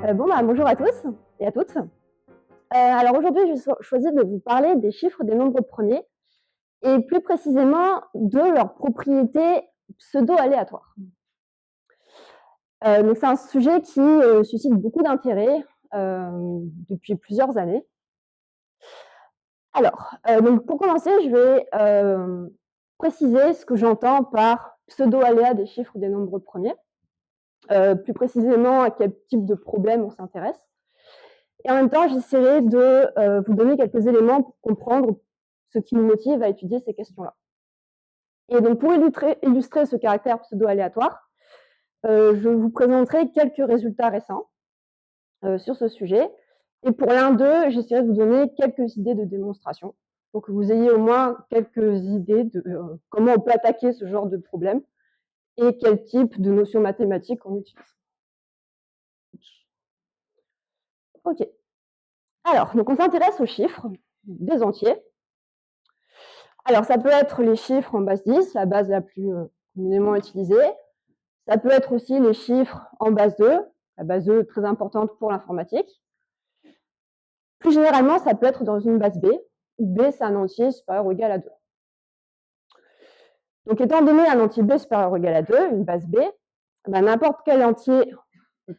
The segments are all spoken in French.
Bonjour à tous et à toutes. Alors aujourd'hui, j'ai choisi de vous parler des chiffres des nombres premiers et plus précisément de leurs propriétés pseudo-aléatoires. Donc c'est un sujet qui suscite beaucoup d'intérêt depuis plusieurs années. Alors, donc pour commencer, je vais préciser ce que j'entends par pseudo-aléa des chiffres des nombres premiers, plus précisément à quel type de problème on s'intéresse. Et en même temps, j'essaierai de vous donner quelques éléments pour comprendre ce qui nous motive à étudier ces questions-là. Et donc, pour illustrer ce caractère pseudo-aléatoire, je vous présenterai quelques résultats récents sur ce sujet. Et pour l'un d'eux, j'essaierai de vous donner quelques idées de démonstration pour que vous ayez au moins quelques idées de comment on peut attaquer ce genre de problème et quel type de notions mathématiques on utilise. Ok. Alors, donc on s'intéresse aux chiffres des entiers. Alors, ça peut être les chiffres en base 10, la base la plus communément utilisée. Ça peut être aussi les chiffres en base 2, la base 2 très importante pour l'informatique. Plus généralement, ça peut être dans une base B, où B, c'est un entier supérieur ou égal à 2. Donc, étant donné un entier B supérieur ou égal à 2, une base B, n'importe quel entier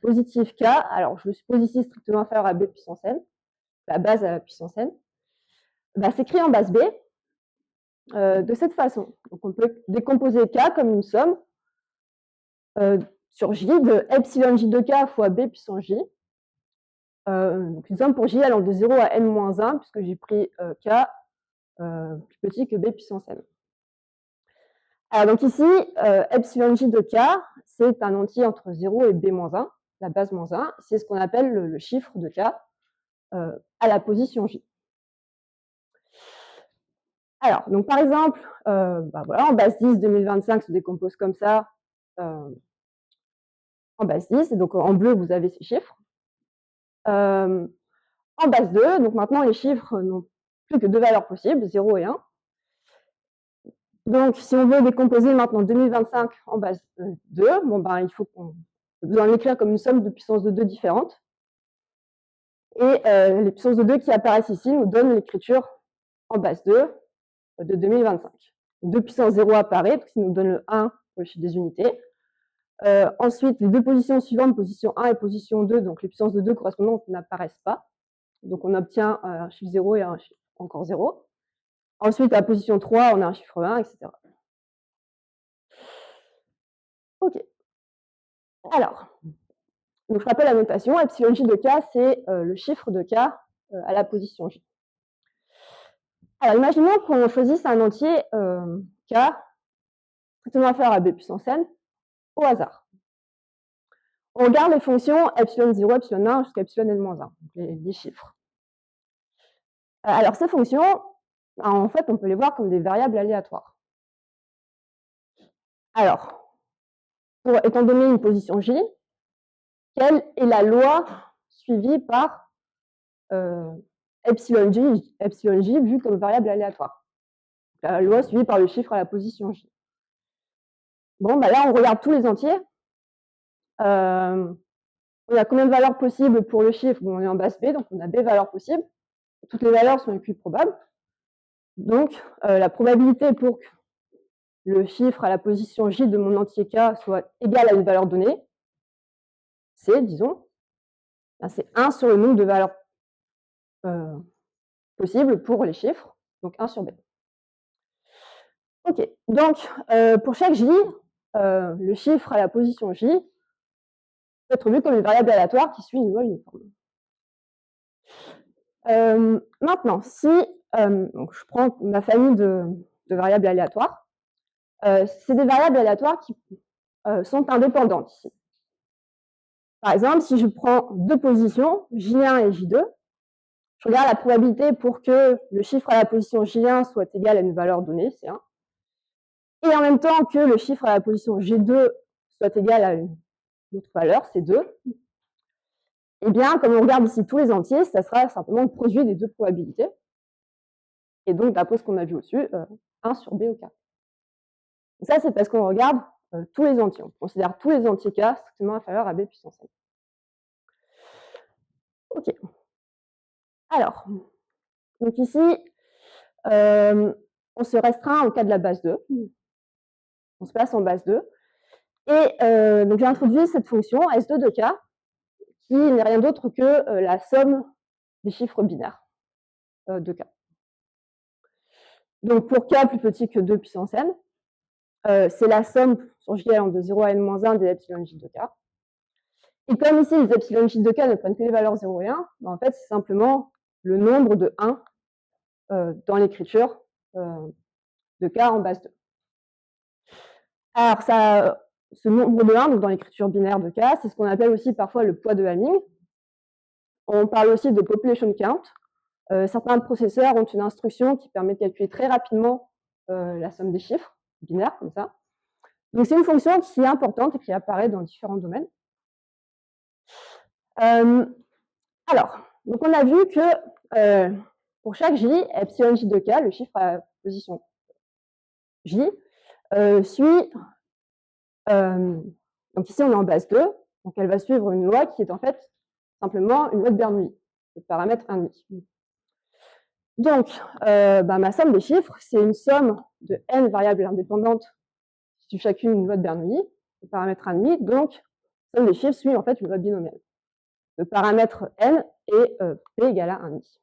positif K, alors je le suppose ici strictement inférieur à B puissance n, la base à puissance n, s'écrit en base B de cette façon. Donc, on peut décomposer K comme une somme sur J de epsilon J de K fois B puissance J. Donc une somme pour J allant de 0 à n-1, puisque j'ai pris K plus petit que B puissance n. Alors donc ici, epsilon J de K, c'est un entier entre 0 et B-1, la base moins 1. C'est ce qu'on appelle le chiffre de K à la position J. Alors, donc par exemple, voilà, en base 10, 2025 se décompose comme ça en base 10, et donc en bleu, vous avez ces chiffres. En base 2, donc maintenant les chiffres n'ont plus que deux valeurs possibles, 0 et 1. Donc si on veut décomposer maintenant 2025 en base 2, il faut qu'on besoin l'écrire comme une somme de puissance de 2 différentes. Et les puissances de 2 qui apparaissent ici nous donnent l'écriture en base 2 de 2025. 2 puissance 0 apparaît, donc ça nous donne le 1 pour le chiffre des unités. Ensuite, les deux positions suivantes, position 1 et position 2, donc les puissances de 2 correspondantes n'apparaissent pas. Donc on obtient un chiffre 0 et un chiffre encore 0. Ensuite, à la position 3, on a un chiffre 1, etc. Ok. Alors, donc je rappelle la notation, epsilon j de k, c'est le chiffre de k à la position j. Alors, imaginons qu'on choisisse un entier k strictement inférieur à b puissance n au hasard. On regarde les fonctions epsilon 0, epsilon 1 jusqu'à epsilon n-1, donc les chiffres. Alors, ces fonctions, en fait, on peut les voir comme des variables aléatoires. Alors, étant donné une position j, quelle est la loi suivie par epsilon j vu comme variable aléatoire? La loi suivie par le chiffre à la position j. Bon, là, on regarde tous les entiers. On a combien de valeurs possibles pour le chiffre? On est en base B, donc on a B valeurs possibles. Toutes les valeurs sont équiprobables. Donc, la probabilité pour que le chiffre à la position j de mon entier k soit égal à une valeur donnée, c'est, disons, c'est 1 sur le nombre de valeurs possibles pour les chiffres, donc 1 sur b. Ok, donc pour chaque j, le chiffre à la position j peut être vu comme une variable aléatoire qui suit une loi uniforme. Maintenant, si donc je prends ma famille de variables aléatoires, c'est des variables aléatoires qui sont indépendantes ici. Par exemple, si je prends deux positions, J1 et J2, je regarde la probabilité pour que le chiffre à la position J1 soit égal à une valeur donnée, c'est 1, et en même temps que le chiffre à la position G2 soit égal à une autre valeur, c'est 2. Eh bien, comme on regarde ici tous les entiers, ça sera simplement le produit des deux probabilités. Et donc, d'après ce qu'on a vu au-dessus, 1 sur B au K. Et ça, c'est parce qu'on regarde tous les entiers. On considère tous les entiers K strictement inférieurs à B puissance n. OK. Alors, donc ici, on se restreint au cas de la base 2. On se place en base 2. Et donc j'ai introduit cette fonction S2 de K, qui n'est rien d'autre que la somme des chiffres binaires de K. Donc pour K plus petit que 2 puissance n, c'est la somme sur J allant de 0 à n-1 des epsilon J de K. Et comme ici, les epsilon J de K ne prennent que les valeurs 0 et 1, ben en fait, c'est simplement le nombre de 1 dans l'écriture de K en base 2. Alors, ce nombre de 1, donc dans l'écriture binaire de K, c'est ce qu'on appelle aussi parfois le poids de Hamming. On parle aussi de population count. Certains processeurs ont une instruction qui permet de calculer très rapidement la somme des chiffres binaires, comme ça. Donc, c'est une fonction qui est importante et qui apparaît dans différents domaines. Alors, donc on a vu que pour chaque J, epsilon J de K, le chiffre à position J, suit, donc ici on est en base 2, donc elle va suivre une loi qui est en fait simplement une loi de Bernoulli, le paramètre 1,5. Donc, ma somme des chiffres, c'est une somme de n variables indépendantes qui suivent chacune une loi de Bernoulli, le paramètre 1,5, donc la somme des chiffres suit en fait une loi binomiale. Le paramètre n est p égale à 1,5.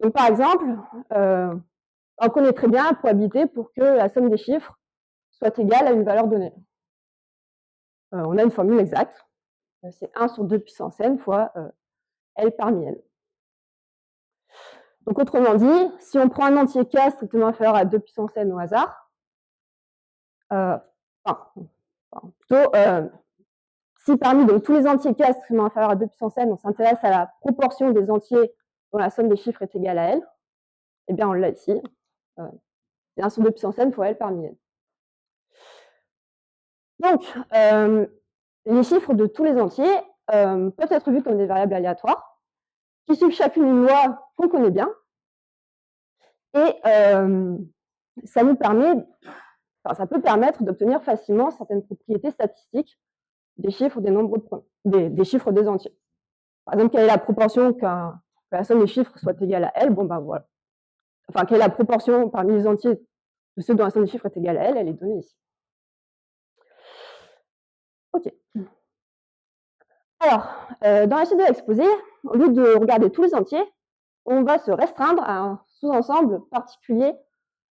Donc par exemple, on connaît très bien la probabilité pour que la somme des chiffres soit égale à une valeur donnée. On a une formule exacte, c'est 1 sur 2 puissance n fois L parmi n. Donc autrement dit, si on prend un entier K strictement inférieur à 2 puissance n au hasard, si parmi donc, tous les entiers K strictement inférieurs à 2 puissance n, on s'intéresse à la proportion des entiers dont la somme des chiffres est égale à L, eh bien on l'a ici, c'est 1 sur 2 puissance n fois L parmi n. Donc, les chiffres de tous les entiers peuvent être vus comme des variables aléatoires, qui suivent chacune une loi qu'on connaît bien, et ça peut permettre d'obtenir facilement certaines propriétés statistiques des chiffres des nombres des chiffres des entiers. Par exemple, quelle est la proportion que la somme des chiffres soit égale à L? Bon, ben voilà. Enfin, quelle est la proportion parmi les entiers de ceux dont la somme des chiffres est égale à L? Elle est donnée ici. OK. Alors, dans la suite de l'exposé, au lieu de regarder tous les entiers, on va se restreindre à un sous-ensemble particulier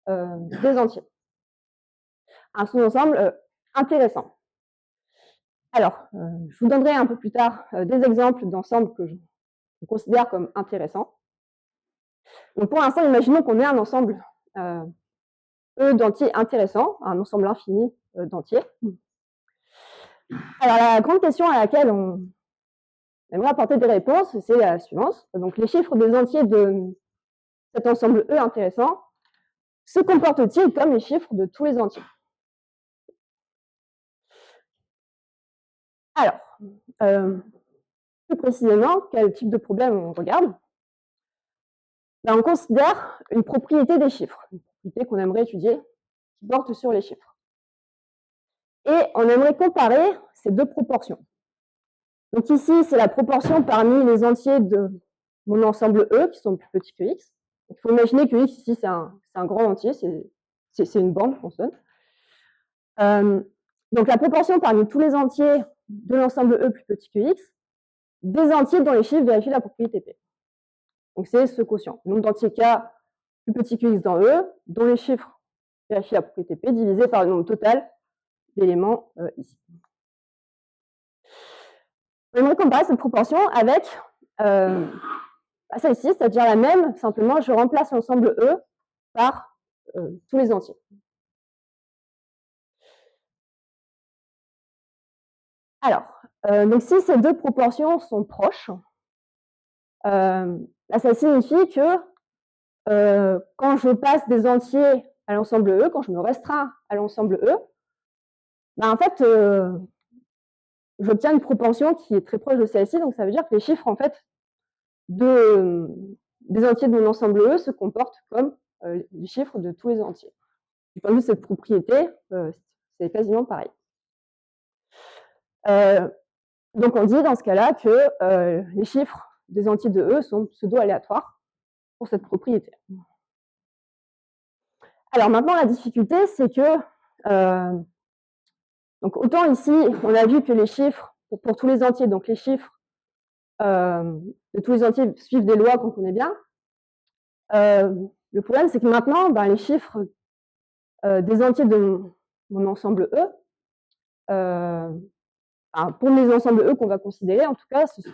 des entiers. Un sous-ensemble intéressant. Alors, je vous donnerai un peu plus tard des exemples d'ensembles que je considère comme intéressants. Donc pour l'instant, imaginons qu'on ait un ensemble E d'entiers intéressant, un ensemble infini d'entiers. Alors la grande question à laquelle on aimerait apporter des réponses, c'est la suivante. Donc les chiffres des entiers de cet ensemble E intéressant se comportent-ils comme les chiffres de tous les entiers? Alors, plus précisément, quel type de problème on regarde? On considère une propriété des chiffres, une propriété qu'on aimerait étudier, qui porte sur les chiffres. Et on aimerait comparer ces deux proportions. Donc ici, c'est la proportion parmi les entiers de mon ensemble E, qui sont plus petits que x. Il faut imaginer que x, ici, c'est un grand entier, c'est une bande qu'on se donne. Donc la proportion parmi tous les entiers de l'ensemble E plus petit que x, des entiers dont les chiffres vérifient la propriété P. Donc c'est ce quotient, nombre d'entiers K plus petit que x dans E, dont les chiffres vérifient la propriété P, divisé par le nombre total d'éléments ici. On aimerait comparer cette proportion avec celle-ci, c'est-à-dire la même, simplement je remplace l'ensemble E par tous les entiers. Alors, donc si ces deux proportions sont proches, ça signifie que quand je passe des entiers à l'ensemble E, quand je me restreins à l'ensemble E, en fait, j'obtiens une proportion qui est très proche de celle-ci, donc ça veut dire que les chiffres en fait des entiers de mon ensemble E se comportent comme les chiffres de tous les entiers. Du point de vue de cette propriété, c'est quasiment pareil. Donc on dit dans ce cas-là que les chiffres des entiers de E sont pseudo-aléatoires pour cette propriété. Alors maintenant, la difficulté, c'est que donc autant ici, on a vu que les chiffres, pour tous les entiers, donc les chiffres de tous les entiers suivent des lois qu'on connaît bien. Le problème, c'est que maintenant, les chiffres des entiers de mon ensemble E, pour les ensembles E qu'on va considérer, en tout cas, ce ne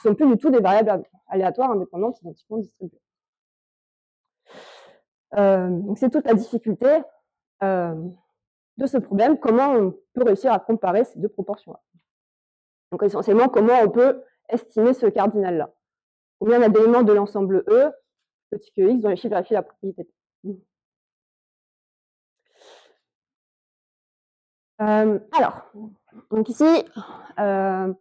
sont plus du tout des variables aléatoires indépendantes identiquement distribuées. Donc c'est toute la difficulté de ce problème, comment on peut réussir à comparer ces deux proportions-là. Donc essentiellement, comment on peut estimer ce cardinal-là. Combien on a d'éléments de l'ensemble E, petit que x, dont les chiffres vérifient la propriété. Alors, donc ici, je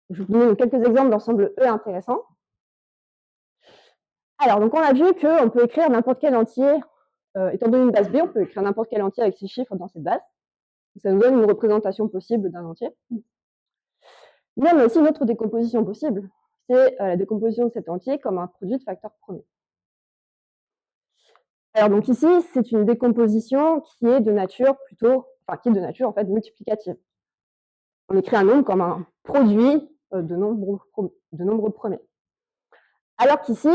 vous donne quelques exemples d'ensemble E intéressants. Alors, donc on a vu qu'on peut écrire n'importe quel entier, étant donné une base B, on peut écrire n'importe quel entier avec 6 chiffres dans cette base. Ça nous donne une représentation possible d'un entier. Mais on a aussi une autre décomposition possible, c'est la décomposition de cet entier comme un produit de facteurs premiers. Alors donc ici, c'est une décomposition qui est de nature en fait multiplicative. On écrit un nombre comme un produit de nombres premiers. Alors qu'ici,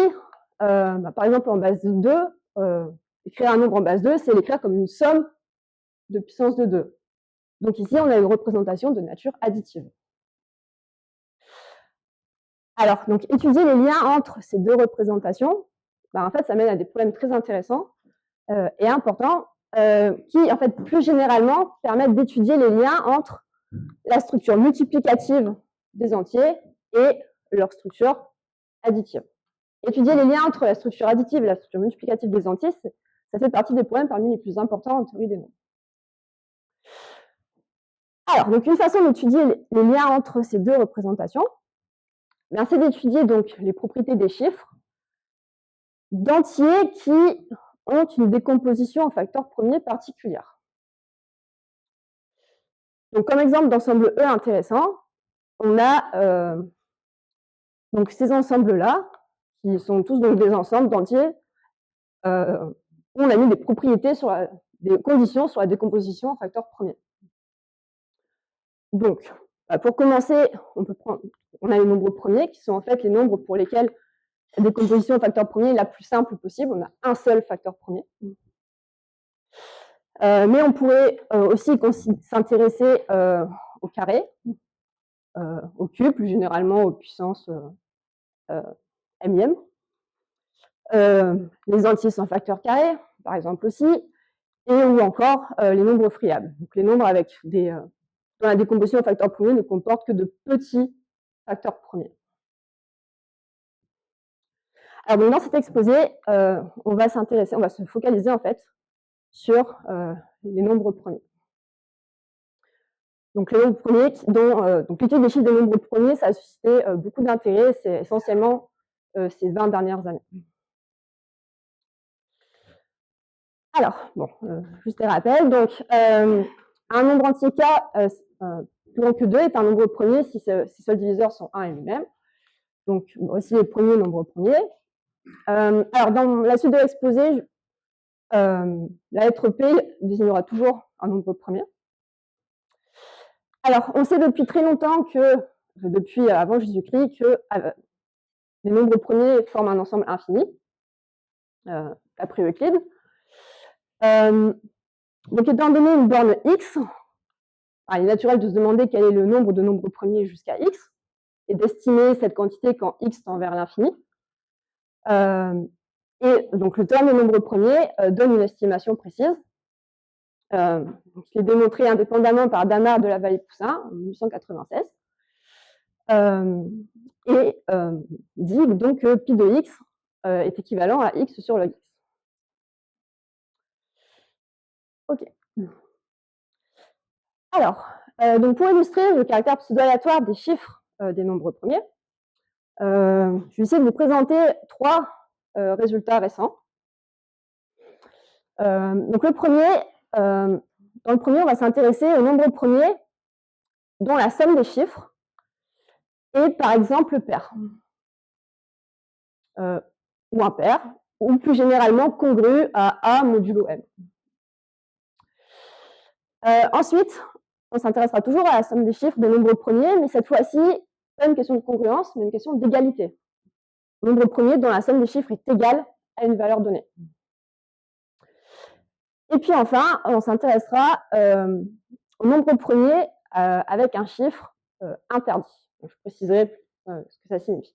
par exemple en base 2, écrire un nombre en base 2, c'est l'écrire comme une somme de puissance de 2. Donc ici, on a une représentation de nature additive. Alors, donc étudier les liens entre ces deux représentations, en fait, ça mène à des problèmes très intéressants et importants qui, en fait, plus généralement, permettent d'étudier les liens entre la structure multiplicative des entiers et leur structure additive. Étudier les liens entre la structure additive et la structure multiplicative des entiers, ça fait partie des problèmes parmi les plus importants en théorie des nombres. Alors, donc une façon d'étudier les liens entre ces deux représentations, c'est d'étudier donc les propriétés des chiffres d'entiers qui ont une décomposition en facteurs premiers particulière. Donc, comme exemple d'ensemble E intéressant, on a donc ces ensembles-là, qui sont tous donc des ensembles d'entiers, où on a mis des propriétés des conditions sur la décomposition en facteurs premiers. Donc, pour commencer, on a les nombres premiers, qui sont en fait les nombres pour lesquels la décomposition en facteurs premiers est la plus simple possible. On a un seul facteur premier. Mais on pourrait aussi s'intéresser au carré, au cube, plus généralement aux puissances m. Les entiers sans facteur carré, par exemple aussi, et ou encore les nombres friables. Donc les nombres avec dont la décomposition en facteurs premiers ne comporte que de petits facteurs premiers. Alors donc dans cet exposé, on va se focaliser en fait sur les nombres premiers. Donc les nombres premiers, donc l'étude des chiffres des nombres premiers, ça a suscité beaucoup d'intérêt, c'est essentiellement ces 20 dernières années. Alors, bon, juste un rappel, donc un nombre entier K plus grand que 2 est un nombre premier si ses seuls diviseurs sont 1 et lui-même. Donc voici les premiers nombres premiers. Alors dans la suite de l'exposé, la lettre P désignera toujours un nombre premier. Alors, on sait depuis très longtemps depuis avant Jésus-Christ, que les nombres premiers forment un ensemble infini, d'après Euclide. Donc, étant donné une borne x, il est naturel de se demander quel est le nombre de nombres premiers jusqu'à x, et d'estimer cette quantité quand x tend vers l'infini. Et donc, le terme de nombre premier donne une estimation précise. Qui est démontré indépendamment par Damard de la Vallée-Poussin en 1896, et dit donc que pi de x est équivalent à x sur log x. Ok. Alors, donc pour illustrer le caractère pseudo-aléatoire des chiffres des nombres premiers, je vais essayer de vous présenter 3 résultats récents. Donc dans le premier, on va s'intéresser au nombre premier dont la somme des chiffres est par exemple pair, ou impair, ou plus généralement congru à A modulo M. Ensuite, on s'intéressera toujours à la somme des chiffres des nombres premiers, mais cette fois-ci, pas une question de congruence, mais une question d'égalité. Nombre premier dont la somme des chiffres est égale à une valeur donnée. Et puis enfin, on s'intéressera au nombre premier avec un chiffre interdit. Donc, je préciserai ce que ça signifie.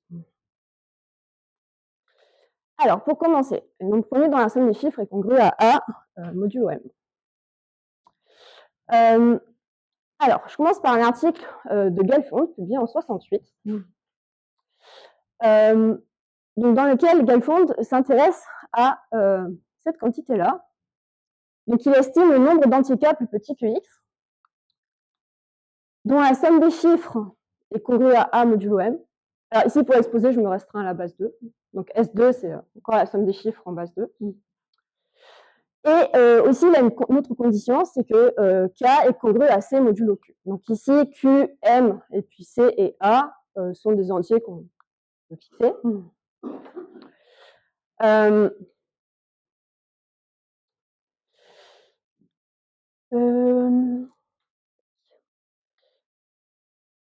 Alors, pour commencer, le nombre premier dont la somme des chiffres est congrue à A modulo M. Alors, je commence par un article de Gelfond, publié en 68, donc dans lequel Gelfond s'intéresse à cette quantité-là. Donc, il estime le nombre d'entiers k plus petit que x, dont la somme des chiffres est congrue à A modulo M. Alors ici, pour l'exposer, je me restreins à la base 2. Donc S2, c'est encore la somme des chiffres en base 2. Et aussi, il y a une autre condition, c'est que K est congru à C modulo Q. Donc ici, Q, M, et puis C et A sont des entiers qu'on peut fixer.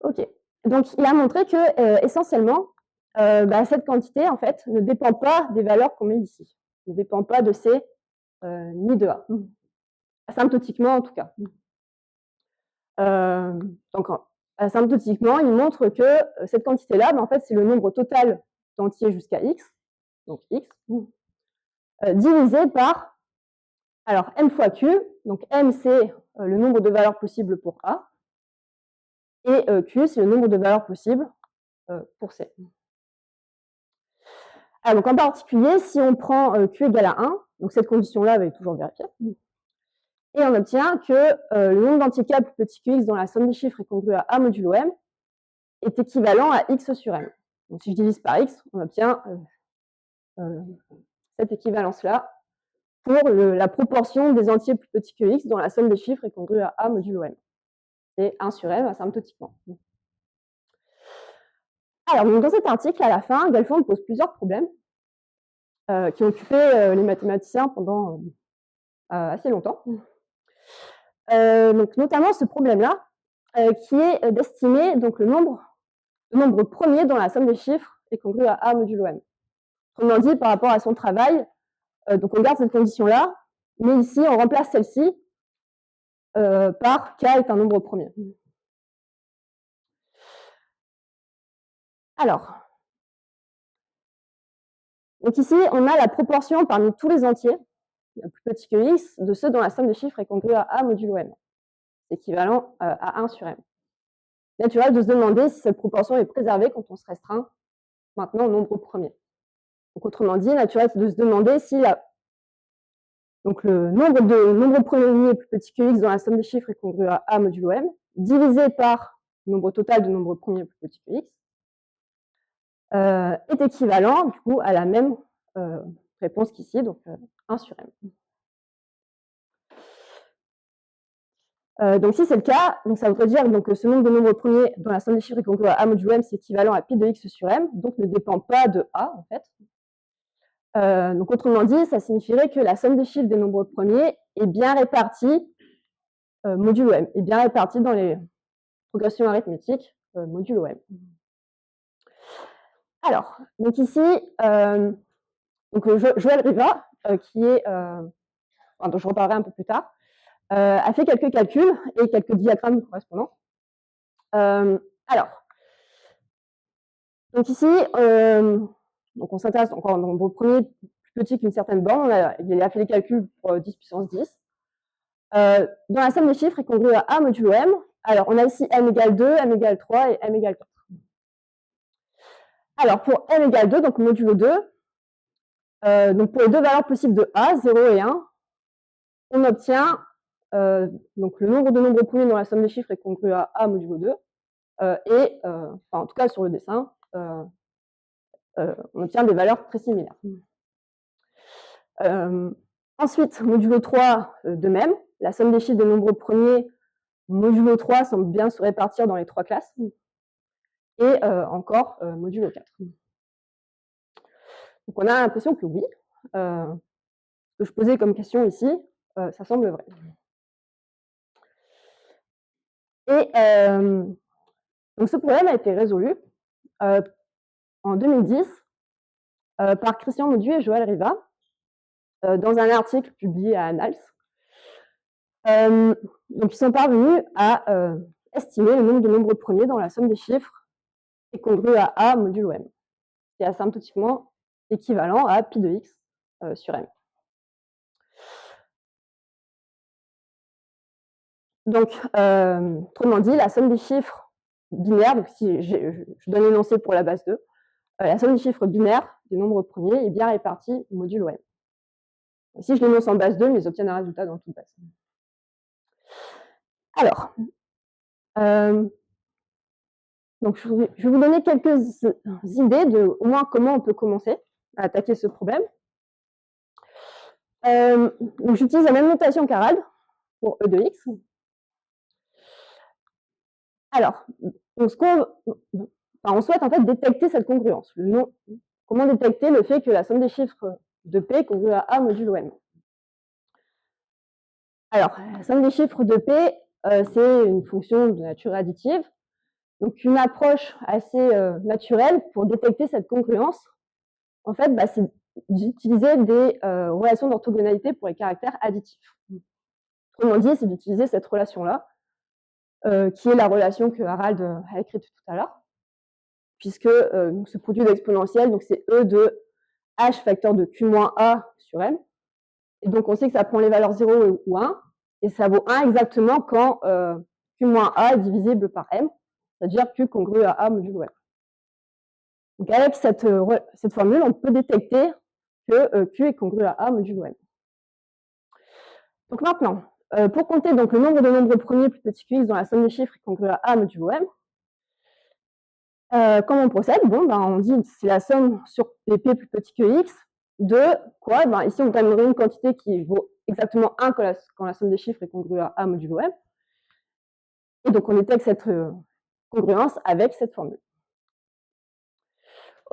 Ok. Donc, il a montré que, essentiellement, cette quantité, en fait, ne dépend pas des valeurs qu'on met ici. Ne dépend pas de C ni de A. Asymptotiquement, en tout cas. Donc, asymptotiquement, il montre que cette quantité-là, en fait, c'est le nombre total d'entiers jusqu'à x, donc x, divisé par, alors, m fois q. Donc, m, c'est le nombre de valeurs possibles pour A, et q, c'est le nombre de valeurs possibles pour C. Alors, donc en particulier, si on prend q égale à 1, donc cette condition-là, elle est toujours vérifiée, et on obtient que le nombre d'entiers k plus petit que x dont la somme des chiffres est congrue à A modulo M est équivalent à x sur M. Donc si je divise par x, on obtient cette équivalence-là pour la proportion des entiers plus petits que x dont la somme des chiffres est congrue à A modulo M. C'est 1 sur M asymptotiquement. Alors, donc dans cet article, à la fin, Gelfond pose plusieurs problèmes qui ont occupé les mathématiciens pendant assez longtemps. Donc, notamment ce problème-là, qui est d'estimer donc le nombre premier dont la somme des chiffres est congrue à A modulo M. Autrement dit, par rapport à son travail, donc on garde cette condition-là, mais ici, on remplace celle-ci par K est un nombre premier. Alors, donc ici, on a la proportion parmi tous les entiers, plus petit que x, de ceux dont la somme des chiffres est congrue à A modulo M. C'est équivalent à 1 sur M. Naturel de se demander si cette proportion est préservée quand on se restreint maintenant au nombre premier. Donc, autrement dit, naturel de se demander si donc le nombre premier plus petit que x dont la somme des chiffres est congrue à A modulo M, divisé par le nombre total de nombres premiers plus petit que x, est équivalent du coup à la même réponse qu'ici, donc 1 sur M. Donc si c'est le cas, donc ça voudrait dire donc, que ce nombre de nombres premiers dont la somme des chiffres est congrue à A modulo M, c'est équivalent à pi de x sur M, donc ne dépend pas de A en fait. Donc autrement dit, ça signifierait que la somme des chiffres des nombres premiers est bien répartie, modulo M, est bien répartie dans les progressions arithmétiques modulo M. Alors, donc ici, donc Joël Riva, qui est, dont je reparlerai un peu plus tard, a fait quelques calculs et quelques diagrammes correspondants. Alors, donc ici, donc on s'intéresse encore au nombre premier plus petit qu'une certaine borne. Il a fait les calculs pour 10 puissance 10. Dans la somme des chiffres est congrue à A modulo M. Alors, on a ici M égale 2, M égale 3 et M égale 4. Alors, pour M égale 2, donc modulo 2, donc pour les deux valeurs possibles de A, 0 et 1, on obtient donc le nombre de nombres premiers dont la somme des chiffres est congrue à A modulo 2, et, enfin, en tout cas sur le dessin, on obtient des valeurs très similaires. Ensuite, modulo 3, de même, la somme des chiffres des nombres premiers modulo 3 semble bien se répartir dans les 3 classes, et encore modulo 4. Donc on a l'impression que oui, ce que je posais comme question ici, ça semble vrai. Et donc ce problème a été résolu en 2010 par Christian Mauduit et Joël Riva dans un article publié à Annals. Donc ils sont parvenus à estimer le nombre de nombres premiers dans la somme des chiffres est congrue à A modulo M, qui est asymptotiquement équivalent à pi de x sur M. Donc, autrement dit, la somme des chiffres binaires, donc si je donne l'énoncé pour la base 2, la somme des chiffres binaires des nombres premiers est bien répartie modulo M. Si je l'énonce en base 2, ils obtiennent un résultat dans toute base. Alors, donc je vais vous donner quelques idées de au moins comment on peut commencer à attaquer ce problème. Donc j'utilise la même notation qu'Harald pour E de x. Alors, on souhaite en fait détecter cette congruence. Comment détecter le fait que la somme des chiffres de P est congrue à A modulo M? Alors, la somme des chiffres de P, c'est une fonction de nature additive. Donc, une approche assez naturelle pour détecter cette congruence, en fait, c'est d'utiliser des relations d'orthogonalité pour les caractères additifs. Autrement dit, c'est d'utiliser cette relation-là, qui est la relation que Harald a écrite tout à l'heure, puisque ce produit d'exponentielle, donc c'est E de h facteur de q-a sur m. Et donc, on sait que ça prend les valeurs 0 ou 1, et ça vaut 1 exactement quand q-a est divisible par m, c'est-à-dire q congru à a modulo m. Donc, avec cette formule, on peut détecter que q est congru à a modulo m. Donc maintenant, pour compter donc, le nombre de nombres premiers plus petit que x dans la somme des chiffres est congru à a modulo m, comment on procède? Bon, on dit que c'est la somme sur les p plus petit que x de quoi? Ici, on donnerait une quantité qui vaut exactement 1 quand la somme des chiffres est congrue à a modulo m. Et donc, on détecte cette congruence avec cette formule.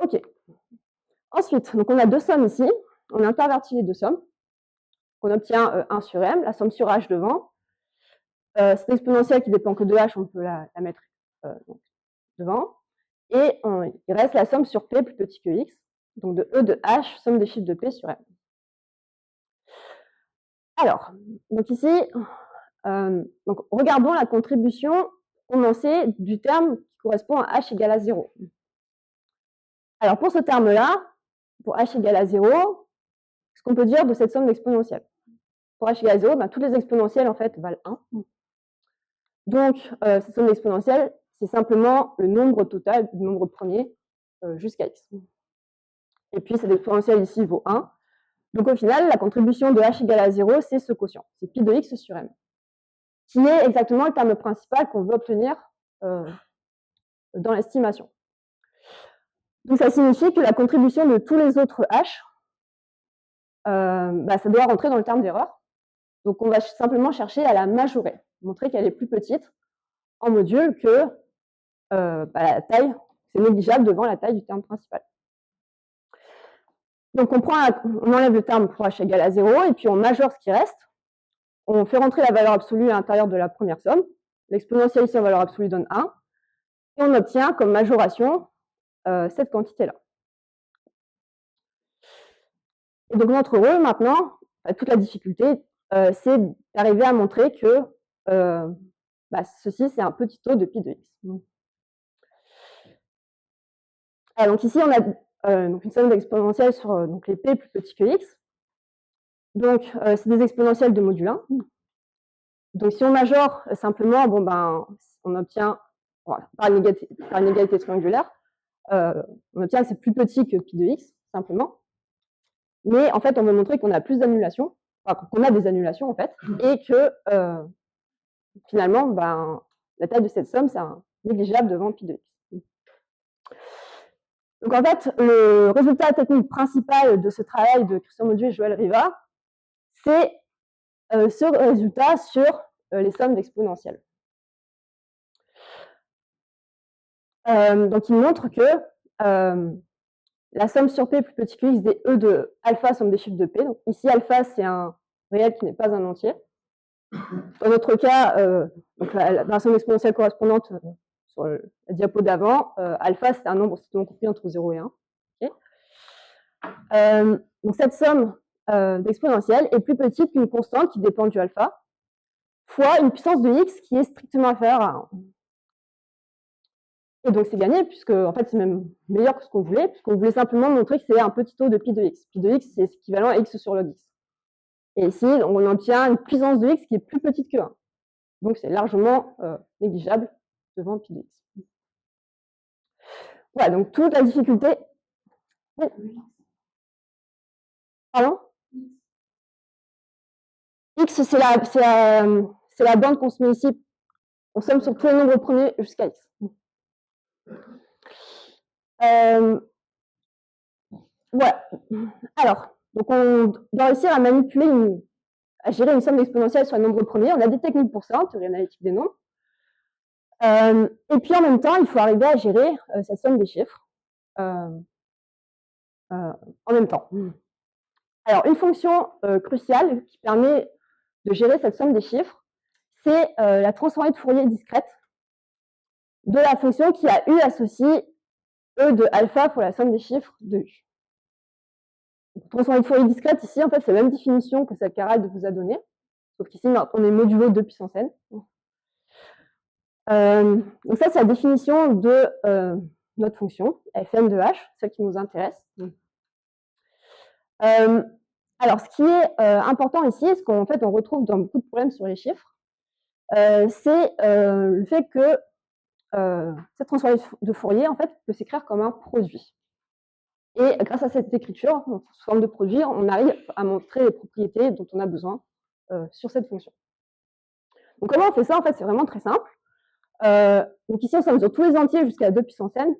OK. Ensuite, donc on a deux sommes ici. On intervertit les deux sommes. On obtient 1 sur m, la somme sur h devant. Cette exponentielle qui dépend que de h, on peut la mettre donc, devant. Et il reste la somme sur p plus petit que x, donc de e de h, somme des chiffres de p sur m. Alors, donc ici, donc regardons la contribution condensée du terme qui correspond à h égale à 0. Alors pour ce terme-là, pour h égale à 0, ce qu'on peut dire de cette somme d'exponentielles? Pour h égale à 0, toutes les exponentielles en fait valent 1. Donc cette somme d'exponentielles, c'est simplement le nombre total du nombre premier jusqu'à x. Et puis cette exponentielle ici vaut 1. Donc au final, la contribution de h égale à 0, c'est ce quotient, c'est pi de x sur m, qui est exactement le terme principal qu'on veut obtenir dans l'estimation. Donc ça signifie que la contribution de tous les autres h, ça doit rentrer dans le terme d'erreur. Donc on va simplement chercher à la majorer, montrer qu'elle est plus petite en module que la taille, c'est négligeable devant la taille du terme principal. Donc on enlève le terme pour h égale à 0 et puis on majore ce qui reste. On fait rentrer la valeur absolue à l'intérieur de la première somme. L'exponentielle ici en valeur absolue donne 1. Et on obtient comme majoration cette quantité-là. Et donc notre rôle maintenant, toute la difficulté, c'est d'arriver à montrer que ceci c'est un petit taux de pi de x. Alors, donc ici on a une somme d'exponentielles sur donc les p plus petits que x. Donc c'est des exponentielles de module 1. Donc si on majore simplement, on obtient par une égalité triangulaire, on obtient que c'est plus petit que pi de x simplement. Mais en fait, on veut montrer qu'on a plus d'annulations, qu'on a des annulations en fait, et que finalement, la taille de cette somme, c'est négligeable devant pi de x. Donc en fait, le résultat technique principal de ce travail de Christian Mauduit et Joël Riva, c'est ce résultat sur les sommes d'exponentielles. Donc il montre que la somme sur P plus petit que X des E de alpha somme des chiffres de P. Donc ici, alpha, c'est un réel qui n'est pas un entier. Dans notre cas, donc la somme exponentielle correspondante sur la diapo d'avant, alpha, c'est un nombre compris entre 0 et 1. Okay. Donc cette somme d'exponentielle est plus petite qu'une constante qui dépend du alpha, fois une puissance de x qui est strictement inférieure à 1. Et donc c'est gagné, puisque en fait c'est même meilleur que ce qu'on voulait, puisqu'on voulait simplement montrer que c'est un petit taux de pi de x. Pi de x, c'est équivalent à x sur log x. Et ici, on obtient une puissance de x qui est plus petite que 1. Donc c'est largement négligeable devant pi de x. Voilà, donc toute la difficulté. Oui. Pardon? X, c'est la bande qu'on se met ici. On somme sur tous les nombres premiers jusqu'à x. Voilà. Alors, donc on doit réussir à manipuler à gérer une somme exponentielle sur un nombre premier. On a des techniques pour ça, en théorie analytique des nombres. Et puis en même temps, il faut arriver à gérer cette somme des chiffres en même temps. Alors, une fonction cruciale qui permet de gérer cette somme des chiffres, c'est la transformée de Fourier discrète de la fonction qui a U associe E de alpha pour la somme des chiffres de U. Transformée de Fourier discrète, ici, en fait, c'est la même définition que celle qu'Harald vous a donnée, sauf qu'ici, on est modulo 2 puissance n. Donc ça, c'est la définition de notre fonction, fn de h, celle qui nous intéresse. Alors, ce qui est important ici, ce qu'en fait on retrouve dans beaucoup de problèmes sur les chiffres, c'est le fait que cette transformée de Fourier, en fait, peut s'écrire comme un produit. Et grâce à cette écriture, sous forme de produit, on arrive à montrer les propriétés dont on a besoin sur cette fonction. Donc comment on fait ça? En fait, c'est vraiment très simple. Donc ici, on somme sur tous les entiers jusqu'à 2 puissance n.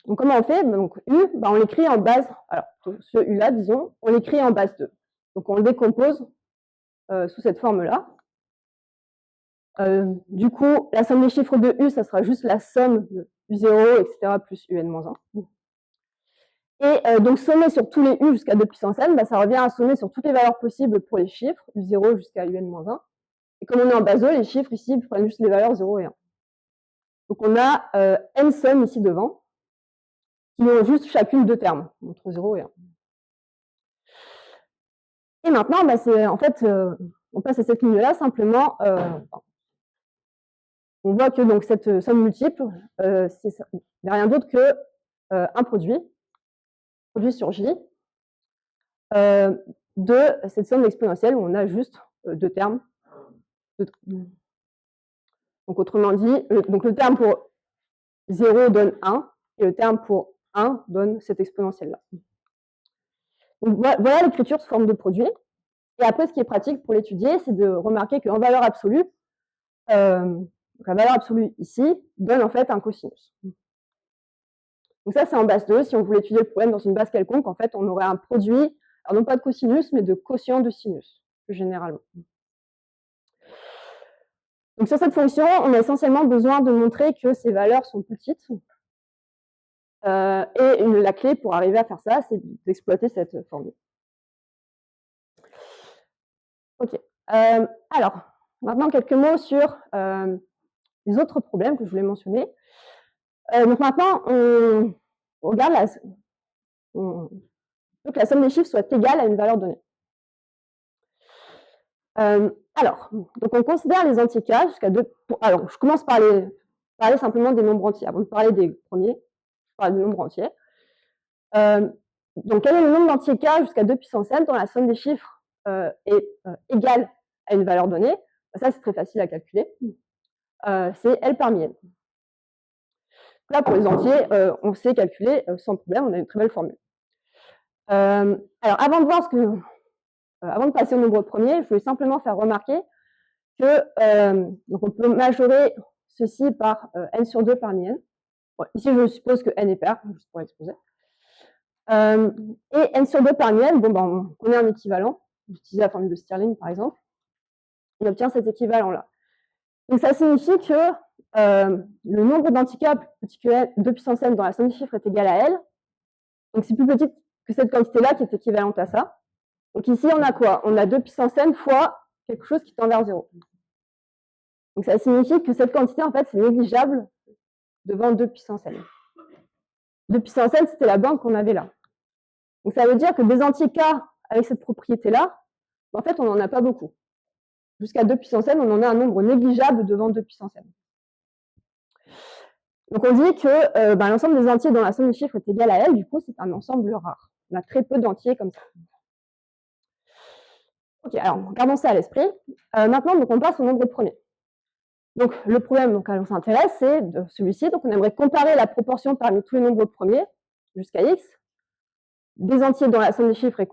Donc comment on fait? Donc U, on l'écrit en base, alors ce U-là, disons, on l'écrit en base 2. Donc on le décompose sous cette forme-là. Du coup, la somme des chiffres de U, ça sera juste la somme de U0, etc., plus UN-1. Et donc sommer sur tous les U jusqu'à 2 puissance n, ça revient à sommer sur toutes les valeurs possibles pour les chiffres, U0 jusqu'à UN-1. Et comme on est en base 2, les chiffres ici prennent juste les valeurs 0 et 1. Donc on a n sommes ici devant, qui ont juste chacune deux termes, entre 0 et 1. Et maintenant, en fait, on passe à cette ligne-là, simplement, on voit que donc, cette somme multiple, c'est rien d'autre que un produit sur J, de cette somme exponentielle où on a juste deux termes. Donc autrement dit, donc le terme pour 0 donne 1, et le terme pour 1 donne cette exponentielle-là. Donc voilà l'écriture sous forme de produit. Et après, ce qui est pratique pour l'étudier, c'est de remarquer qu'en valeur absolue, la valeur absolue ici donne en fait un cosinus. Donc ça, c'est en base 2. Si on voulait étudier le problème dans une base quelconque, en fait, on aurait un produit, alors non pas de cosinus, mais de quotient de sinus, plus généralement. Donc sur cette fonction, on a essentiellement besoin de montrer que ces valeurs sont petites. Et la clé pour arriver à faire ça, c'est d'exploiter cette formule. Ok. Alors, maintenant quelques mots sur les autres problèmes que je voulais mentionner. Donc maintenant, on regarde on veut que la somme des chiffres soit égale à une valeur donnée. Alors, donc on considère les entiers K jusqu'à 2. Alors, je commence par parler simplement des nombres entiers. Avant de parler des premiers, je parle des nombres entiers. Donc, quel est le nombre d'entiers K jusqu'à 2 puissance n dont la somme des chiffres est égale à une valeur donnée? Ça, c'est très facile à calculer. C'est L parmi n. Là, pour les entiers, on sait calculer sans problème, on a une très belle formule. Alors, avant de passer au nombre premier, je voulais simplement faire remarquer que donc on peut majorer ceci par n sur 2 parmi n. Bon, ici, je suppose que n est pair, juste pour l'exposer. Et n sur 2 parmi n, on connaît un équivalent. J'utilise la formule de Stirling, par exemple. On obtient cet équivalent-là. Donc, ça signifie que le nombre d'anticorps plus petit que L, 2 puissance n dans la somme des chiffres est égal à L. Donc c'est plus petit que cette quantité-là qui est équivalente à ça. Donc ici, on a quoi? On a 2 puissance n fois quelque chose qui tend vers 0. Donc ça signifie que cette quantité, en fait, c'est négligeable devant 2 puissance n. 2 puissance n, c'était la banque qu'on avait là. Donc ça veut dire que des entiers K avec cette propriété-là, en fait, on n'en a pas beaucoup. Jusqu'à 2 puissance n, on en a un nombre négligeable devant 2 puissance n. Donc on dit que l'ensemble des entiers dans la somme des chiffres est égal à L, du coup c'est un ensemble rare. On a très peu d'entiers comme ça. Ok, alors gardons ça à l'esprit. Maintenant, donc, on passe au nombre premier. Donc le problème auquel on s'intéresse, c'est de celui-ci. Donc on aimerait comparer la proportion parmi tous les nombres premiers, jusqu'à x, des entiers dont la somme des chiffres est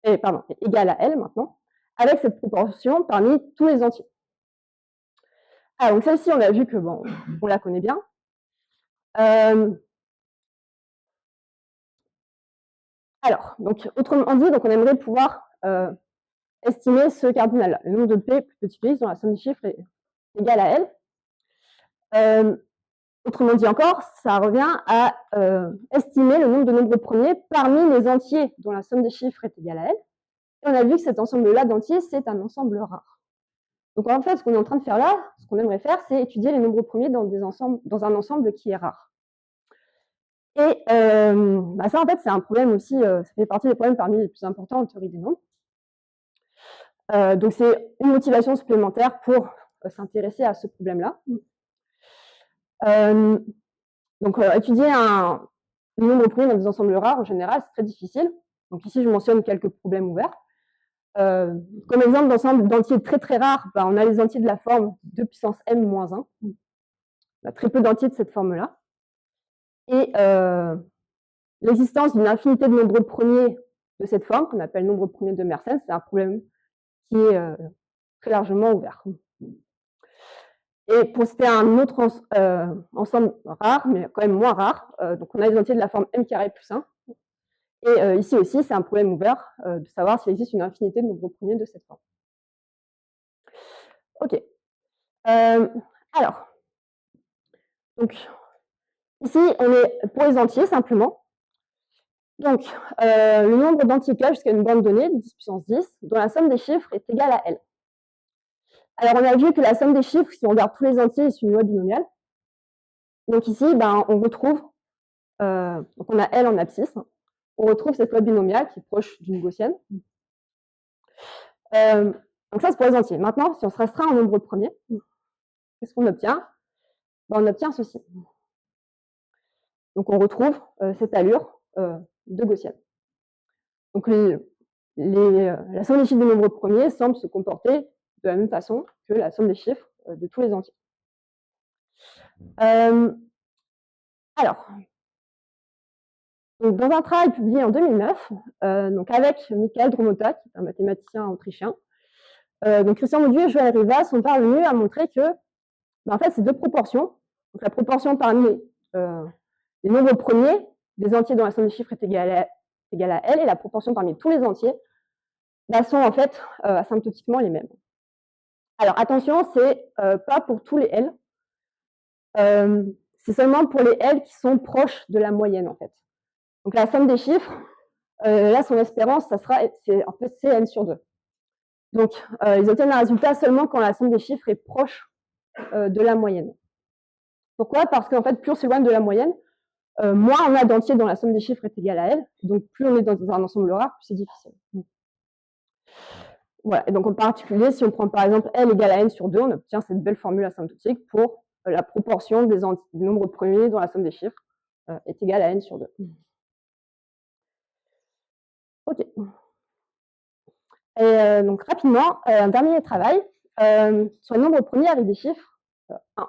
égale à L maintenant, avec cette proportion parmi tous les entiers. Ah, donc celle-ci, on a vu que bon, on la connaît bien. Alors, donc, autrement dit, donc on aimerait pouvoir estimer ce cardinal-là. Le nombre de P plus petit que X dont la somme des chiffres est égale à L. Autrement dit encore, ça revient à estimer le nombre de nombres premiers parmi les entiers dont la somme des chiffres est égale à L. Et on a vu que cet ensemble-là d'entiers, c'est un ensemble rare. Donc en fait, ce qu'on est en train de faire là, ce qu'on aimerait faire, c'est étudier les nombres premiers dans un ensemble qui est rare. Et ça, en fait, c'est un problème aussi, ça fait partie des problèmes parmi les plus importants en théorie des nombres. Donc c'est une motivation supplémentaire pour s'intéresser à ce problème-là. Donc étudier les nombres premiers dans des ensembles rares, en général, c'est très difficile. Donc ici, je mentionne quelques problèmes ouverts. Comme exemple d'ensemble d'entiers très très rares, on a les entiers de la forme 2 puissance m-1. On a très peu d'entiers de cette forme-là. Et l'existence d'une infinité de nombres premiers de cette forme, qu'on appelle nombre premier de Mersenne, c'est un problème qui est très largement ouvert. Et pour citer un autre ensemble rare, mais quand même moins rare, donc on a les entiers de la forme m carré plus 1. Et ici aussi, c'est un problème ouvert de savoir s'il existe une infinité de nombres premiers de cette forme. Ok. Alors, donc, ici, on est pour les entiers simplement. Donc, le nombre d'entiers K jusqu'à une bande donnée, 10 puissance 10, dont la somme des chiffres est égale à L. Alors, on a vu que la somme des chiffres, si on regarde tous les entiers, c'est une loi binomiale. Donc ici, on retrouve, donc on a L en abscisse, on retrouve cette loi binomiale qui est proche d'une gaussienne. Donc ça, c'est pour les entiers. Maintenant, si on se restreint en nombre premier, qu'est-ce qu'on obtient? On obtient ceci. Donc on retrouve cette allure de gaussienne. Donc la somme des chiffres des nombres premiers semble se comporter de la même façon que la somme des chiffres de tous les entiers. Alors, donc dans un travail publié en 2009, donc avec Michael Dromota, qui est un mathématicien autrichien, donc Christian Maudieu et Joël Rivas sont parvenus à montrer que en fait, ces deux proportions, donc la proportion parmi les nombres premiers, des entiers dont la somme des chiffres est égale à L, et la proportion parmi tous les entiers, sont en fait asymptotiquement les mêmes. Alors attention, c'est pas pour tous les L, c'est seulement pour les L qui sont proches de la moyenne en fait. Donc la somme des chiffres, là son espérance, en fait c'est n sur 2. Donc ils obtiennent un résultat seulement quand la somme des chiffres est proche de la moyenne. Pourquoi? Parce qu'en fait, plus on s'éloigne de la moyenne, moins on a d'entiers dont la somme des chiffres est égale à L, donc plus on est dans un ensemble rare, plus c'est difficile. Voilà, et donc en particulier, si on prend par exemple L égale à n sur 2, on obtient cette belle formule asymptotique pour la proportion des nombres premiers dont la somme des chiffres est égale à n sur 2. Ok. Et donc rapidement, un dernier travail sur les nombres premiers avec des chiffres,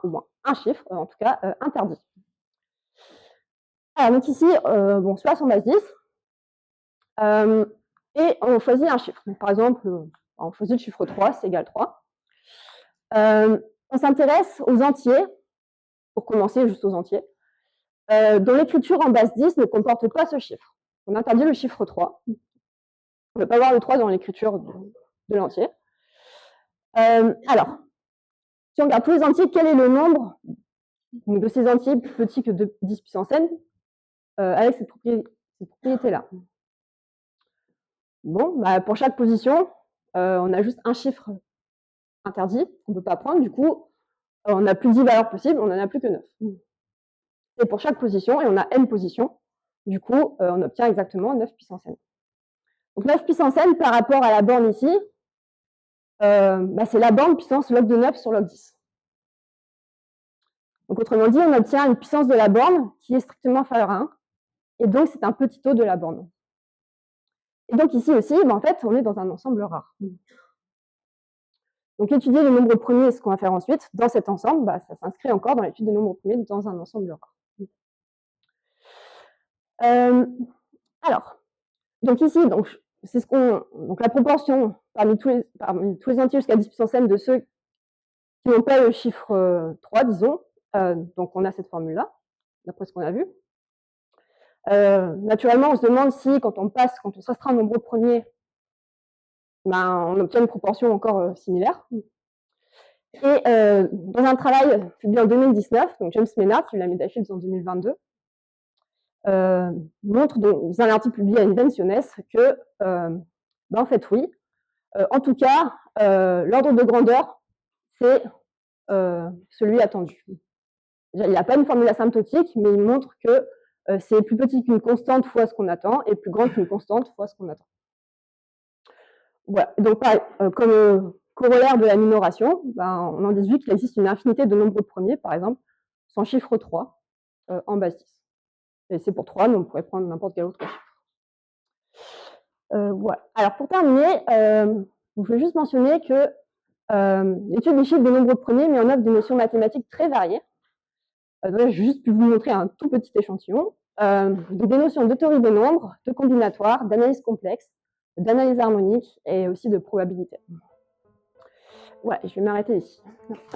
ou moins un chiffre, en tout cas interdit. Alors donc ici, celui-là sur base 10, et on choisit un chiffre. Donc, par exemple, on choisit le chiffre 3, c'est égal 3. On s'intéresse aux entiers, pour commencer juste aux entiers, dont l'écriture en base 10 ne comporte pas ce chiffre. On interdit le chiffre 3. On ne veut pas voir le 3 dans l'écriture de l'entier. Alors, Si on regarde tous les entiers, quel est le nombre de ces entiers plus petits que 10 puissance n avec cette propriété-là? Bon, bah, pour chaque position, on a juste un chiffre interdit, on ne peut pas prendre, du coup, on n'a plus 10 valeurs possibles, on n'en a plus que 9. C'est pour chaque position, et on a n positions, du coup, on obtient exactement 9 puissance n. Donc 9 puissance n par rapport à la borne ici, bah, c'est la borne puissance log de 9 sur log 10. Donc autrement dit, on obtient une puissance de la borne qui est strictement inférieure à 1, et donc c'est un petit taux de la borne. Et donc ici aussi, bah, en fait, on est dans un ensemble rare. Donc étudier les nombres premiers, ce qu'on va faire ensuite, dans cet ensemble, bah, ça s'inscrit encore dans l'étude des nombres premiers dans un ensemble rare. Alors, donc ici, c'est donc la proportion parmi tous les entiers jusqu'à 10 puissance n de ceux qui n'ont pas le chiffre 3, disons. Donc on a cette formule-là, d'après ce qu'on a vu. Naturellement, on se demande si, quand on se restreint un nombre premier, ben, on obtient une proportion encore similaire. Et dans un travail publié en 2019, donc James Maynard, qui a eu la médaille Fields en 2022, montre dans un article publié à Invenciones que, ben, en fait, oui. En tout cas, l'ordre de grandeur, c'est celui attendu. Il n'y a pas une formule asymptotique, mais il montre que c'est plus petit qu'une constante fois ce qu'on attend et plus grand qu'une constante fois ce qu'on attend. Voilà. Donc, pareil, comme corollaire de la minoration, ben, on en déduit qu'il existe une infinité de nombres premiers, par exemple, sans chiffre 3 en base 10. Et c'est pour 3, mais on pourrait prendre n'importe quel autre chiffre. Voilà. Alors, pour terminer, je vais juste mentionner que l'étude des chiffres des nombres premiers met en œuvre des notions mathématiques très variées. J'ai juste pu vous montrer un tout petit échantillon. Des notions de théorie des nombres, de combinatoire, d'analyse complexe, d'analyse harmonique et aussi de probabilité. Ouais, je vais m'arrêter ici. Merci.